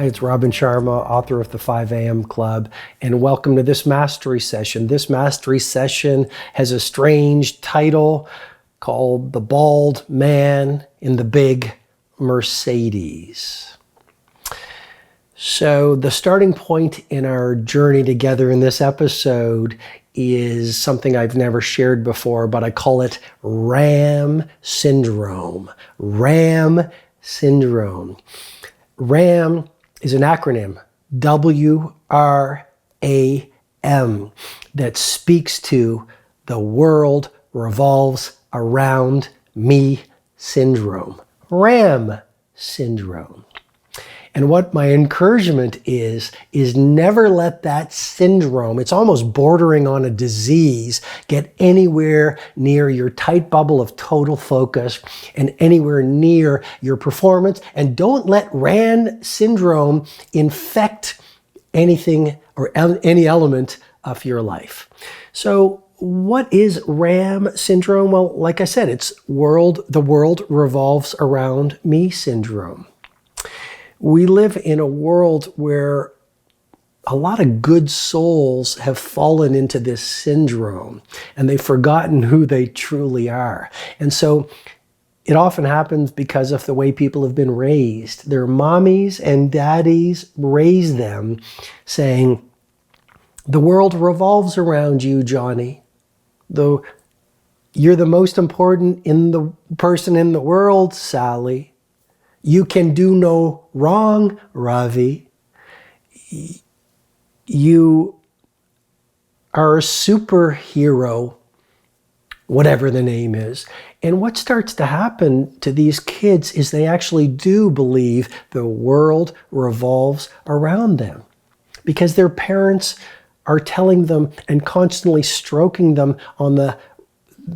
Hi, it's Robin Sharma, author of the 5 a.m. Club, and welcome to this mastery session. This mastery session has a strange title called The Bald Man in the Big Mercedes. So the starting point in our journey together in this episode is something I've never shared before, but I call it WRAM Syndrome. WRAM Syndrome. WRAM is an acronym, W-R-A-M, that speaks to the world revolves around me syndrome. WRAM Syndrome. And what my encouragement is never let that syndrome, it's almost bordering on a disease, get anywhere near your tight bubble of total focus and anywhere near your performance. And don't let WRAM syndrome infect anything or any element of your life. So what is WRAM syndrome? Well, like I said, it's the world revolves around me syndrome. We live in a world where a lot of good souls have fallen into this syndrome and they've forgotten who they truly are. And so it often happens because of the way people have been raised. Their mommies and daddies raised them saying, the world revolves around you, Johnny. Though you're the most important person in the world, Sally. You can do no wrong, Ravi. You are a superhero, whatever the name is. And what starts to happen to these kids is they actually do believe the world revolves around them because their parents are telling them and constantly stroking them on the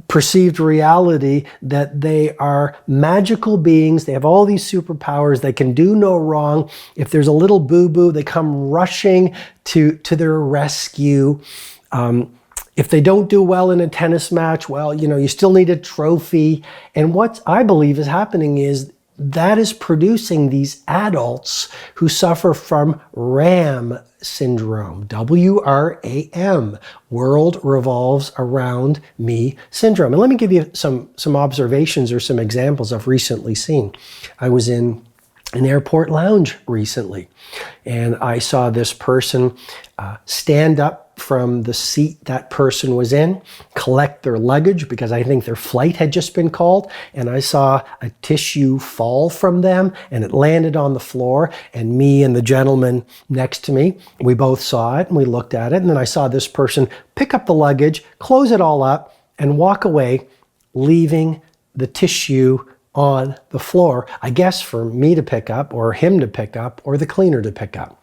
perceived reality that they are magical beings. They have all these superpowers. They can do no wrong. If there's a little boo-boo, they come rushing to their rescue. If they don't do well in a tennis match, well, you still need a trophy. And what I believe is happening is that is producing these adults who suffer from WRAM syndrome, W-R-A-M, world revolves around me syndrome. And let me give you some observations or some examples I've recently seen. I was in an airport lounge recently, and I saw this person stand up from the seat that person was in, collect their luggage because I think their flight had just been called, and I saw a tissue fall from them and it landed on the floor, and me and the gentleman next to me, we both saw it and we looked at it, and then I saw this person pick up the luggage, close it all up, and walk away, leaving the tissue on the floor, I guess for me to pick up or him to pick up or the cleaner to pick up.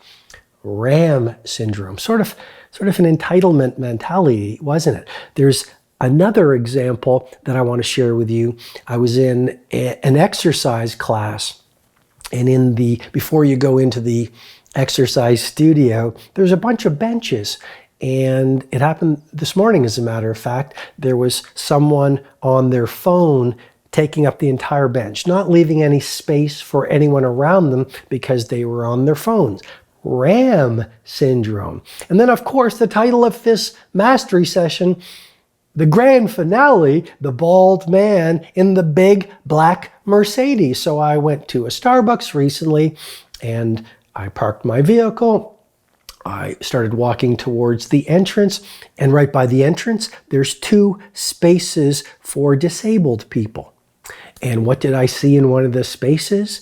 WRAM syndrome, sort of an entitlement mentality, wasn't it? There's another example that I want to share with you. I was in an exercise class, and before you go into the exercise studio, there's a bunch of benches. And it happened this morning, as a matter of fact. There was someone on their phone taking up the entire bench, not leaving any space for anyone around them because they were on their phones. WRAM syndrome. And then, of course, the title of this mastery session, the grand finale, the bald man in the big black Mercedes. So I went to a Starbucks recently and I parked my vehicle. I started walking towards the entrance, and right by the entrance, there's 2 spaces for disabled people. And what did I see in one of the spaces?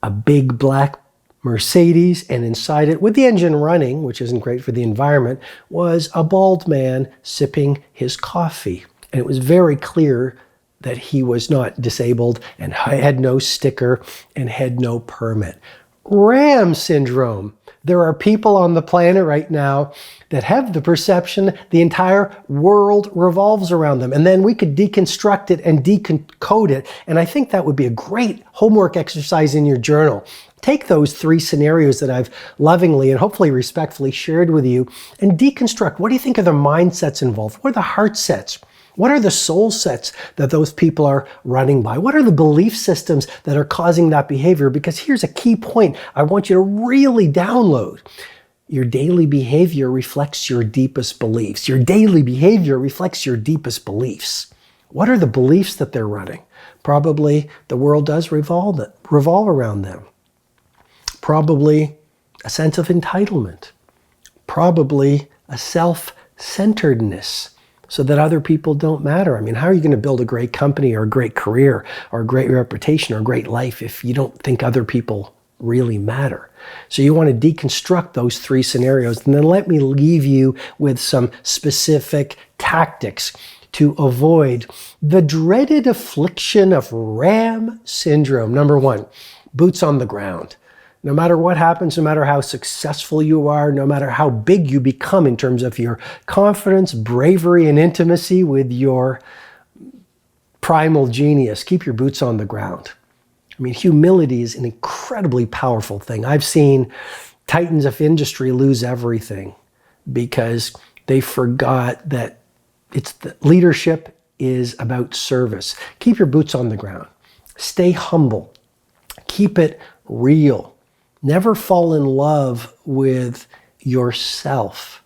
A big black Mercedes, and inside it, with the engine running, which isn't great for the environment, was a bald man sipping his coffee. And it was very clear that he was not disabled and had no sticker and had no permit. WRAM syndrome. There are people on the planet right now that have the perception the entire world revolves around them. And then we could deconstruct it and decode it. And I think that would be a great homework exercise in your journal. Take those 3 scenarios that I've lovingly and hopefully respectfully shared with you and deconstruct. What do you think are the mindsets involved? What are the heart sets? What are the soul sets that those people are running by? What are the belief systems that are causing that behavior? Because here's a key point I want you to really download. Your daily behavior reflects your deepest beliefs. Your daily behavior reflects your deepest beliefs. What are the beliefs that they're running? Probably the world does revolve around them. Probably a sense of entitlement. Probably a self-centeredness, so that other people don't matter. I mean, how are you going to build a great company or a great career or a great reputation or a great life if you don't think other people really matter? So you want to deconstruct those three scenarios, and then let me leave you with some specific tactics to avoid the dreaded affliction of WRAM Syndrome. Number one, boots on the ground. No matter what happens, no matter how successful you are, no matter how big you become in terms of your confidence, bravery, and intimacy with your primal genius, keep your boots on the ground. I mean, humility is an incredibly powerful thing. I've seen titans of industry lose everything because they forgot that leadership is about service. Keep your boots on the ground. Stay humble. Keep it real. Never fall in love with yourself.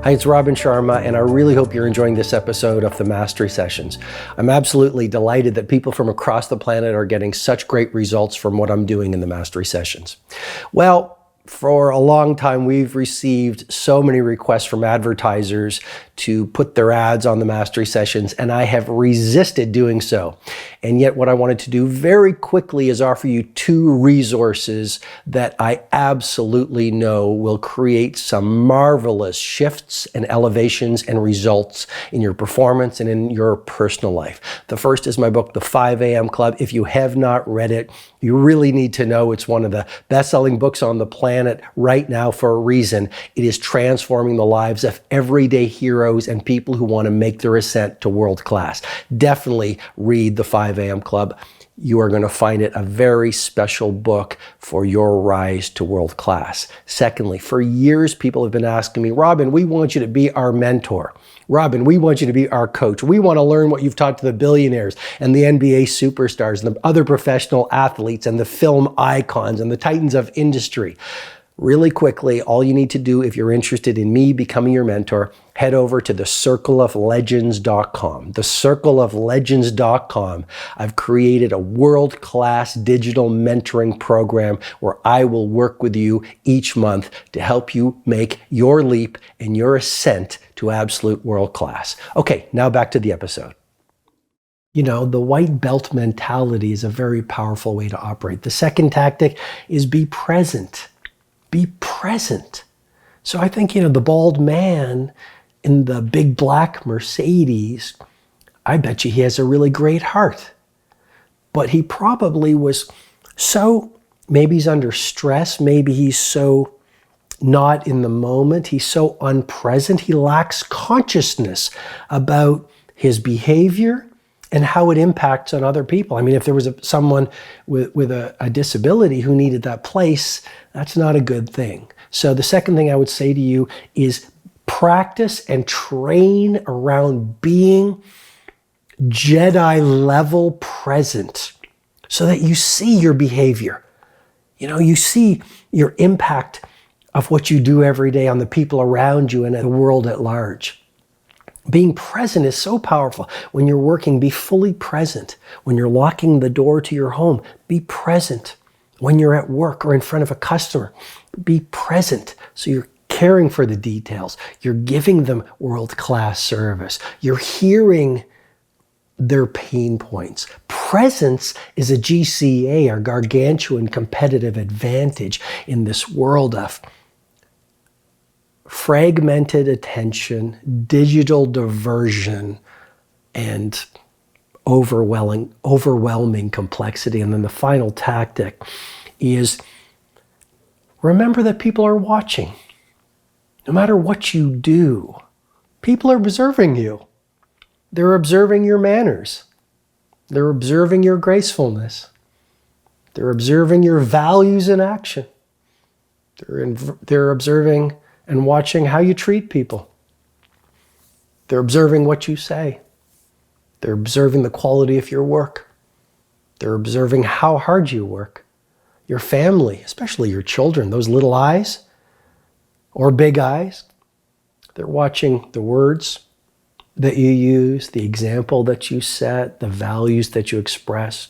Hi, it's Robin Sharma, and I really hope you're enjoying this episode of the Mastery Sessions. I'm absolutely delighted that people from across the planet are getting such great results from what I'm doing in the Mastery Sessions. Well, for a long time, we've received so many requests from advertisers to put their ads on the Mastery Sessions, and I have resisted doing so. And yet what I wanted to do very quickly is offer you two resources that I absolutely know will create some marvelous shifts and elevations and results in your performance and in your personal life. The first is my book, The 5 a.m. Club. If you have not read it, you really need to know it's one of the best-selling books on the planet right now for a reason. It is transforming the lives of everyday heroes and people who want to make their ascent to world class. Definitely read The 5 a.m. Club. You are going to find it a very special book for your rise to world class. Secondly, for years, people have been asking me, Robin, we want you to be our mentor. Robin, we want you to be our coach. We want to learn what you've taught to the billionaires and the NBA superstars and the other professional athletes and the film icons and the titans of industry. Really quickly, all you need to do if you're interested in me becoming your mentor, head over to thecircleoflegends.com. Thecircleoflegends.com. I've created a world-class digital mentoring program where I will work with you each month to help you make your leap and your ascent to absolute world class. Okay, now back to the episode. You know, the white belt mentality is a very powerful way to operate. The second tactic is be present. Be present. So I think, the bald man in the big black Mercedes, I bet you he has a really great heart. But he probably was maybe he's under stress, maybe he's so not in the moment, he's so unpresent, he lacks consciousness about his behavior and how it impacts on other people. I mean, if there was someone with a disability who needed that place, that's not a good thing. So the second thing I would say to you is practice and train around being Jedi level present so that you see your behavior. You see your impact of what you do every day on the people around you and the world at large. Being present is so powerful. When you're working, be fully present. When you're locking the door to your home, be present. When you're at work or in front of a customer, be present. So you're caring for the details. You're giving them world-class service. You're hearing their pain points. Presence is a GCA, or gargantuan competitive advantage in this world of fragmented attention, digital diversion, and overwhelming complexity. And then the final tactic is remember that people are watching. No matter what you do, people are observing you. They're observing your manners. They're observing your gracefulness. They're observing your values in action. They're observing and watching how you treat people. They're observing what you say. They're observing the quality of your work. They're observing how hard you work. Your family, especially your children, those little eyes or big eyes, they're watching the words that you use, the example that you set, the values that you express.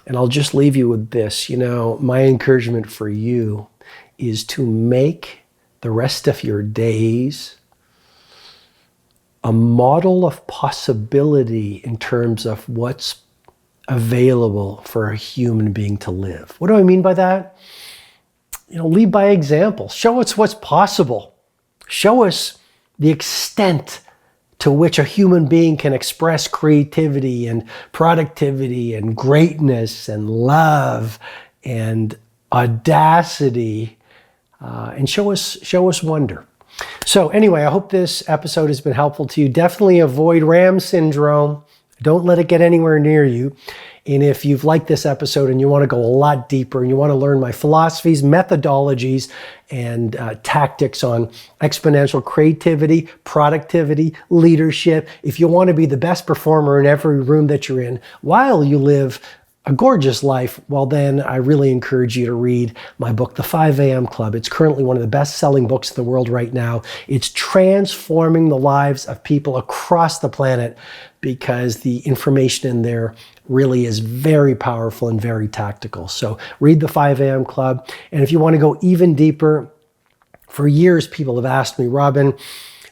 And I'll just leave you with this. My encouragement for you is to make the rest of your days a model of possibility in terms of what's available for a human being to live. What do I mean by that? Lead by example. Show us what's possible. Show us the extent to which a human being can express creativity and productivity and greatness and love and audacity, and show us wonder. So anyway, I hope this episode has been helpful to you. Definitely avoid WRAM Syndrome. Don't let it get anywhere near you. And if you've liked this episode and you want to go a lot deeper and you want to learn my philosophies, methodologies, and tactics on exponential creativity, productivity, leadership, if you want to be the best performer in every room that you're in while you live a gorgeous life, well then I really encourage you to read my book, The 5 a.m. Club. It's currently one of the best-selling books in the world right now. It's transforming the lives of people across the planet because the information in there really is very powerful and very tactical. So read The 5 a.m. Club. And if you want to go even deeper, for years people have asked me, Robin,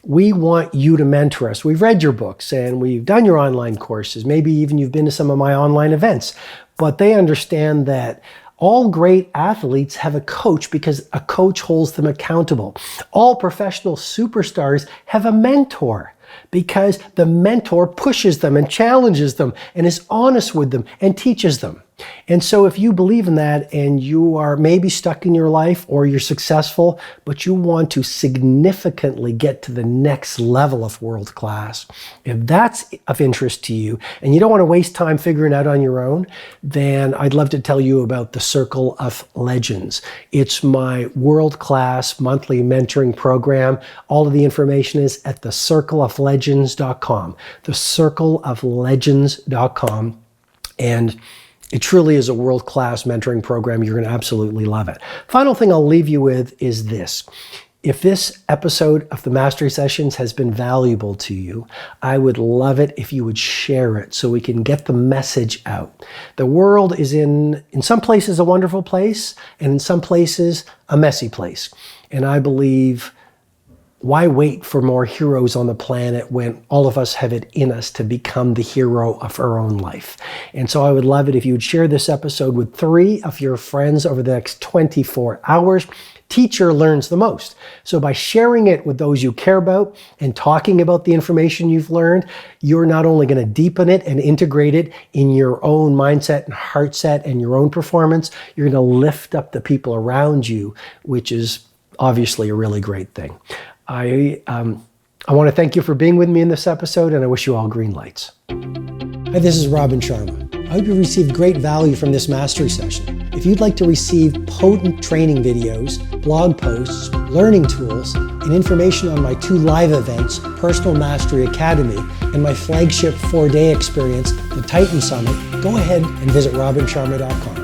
we want you to mentor us. We've read your books and we've done your online courses. Maybe even you've been to some of my online events. But they understand that all great athletes have a coach because a coach holds them accountable. All professional superstars have a mentor because the mentor pushes them and challenges them and is honest with them and teaches them. And so if you believe in that and you are maybe stuck in your life or you're successful, but you want to significantly get to the next level of world class, if that's of interest to you and you don't want to waste time figuring out on your own, then I'd love to tell you about the Circle of Legends. It's my world-class monthly mentoring program. All of the information is at thecircleoflegends.com, thecircleoflegends.com. And it truly is a world-class mentoring program. You're going to absolutely love it. Final thing I'll leave you with is this. If this episode of the Mastery Sessions has been valuable to you, I would love it if you would share it so we can get the message out. The world is in some places a wonderful place, and in some places a messy place. And I believe, why wait for more heroes on the planet when all of us have it in us to become the hero of our own life? And so I would love it if you would share this episode with 3 of your friends over the next 24 hours. Teacher learns the most. So by sharing it with those you care about and talking about the information you've learned, you're not only going to deepen it and integrate it in your own mindset and heart set and your own performance, you're going to lift up the people around you, which is obviously a really great thing. I want to thank you for being with me in this episode, and I wish you all green lights. Hi, this is Robin Sharma. I hope you received great value from this mastery session. If you'd like to receive potent training videos, blog posts, learning tools, and information on my 2 live events, Personal Mastery Academy and my flagship 4-day experience, the Titan Summit, go ahead and visit robinsharma.com.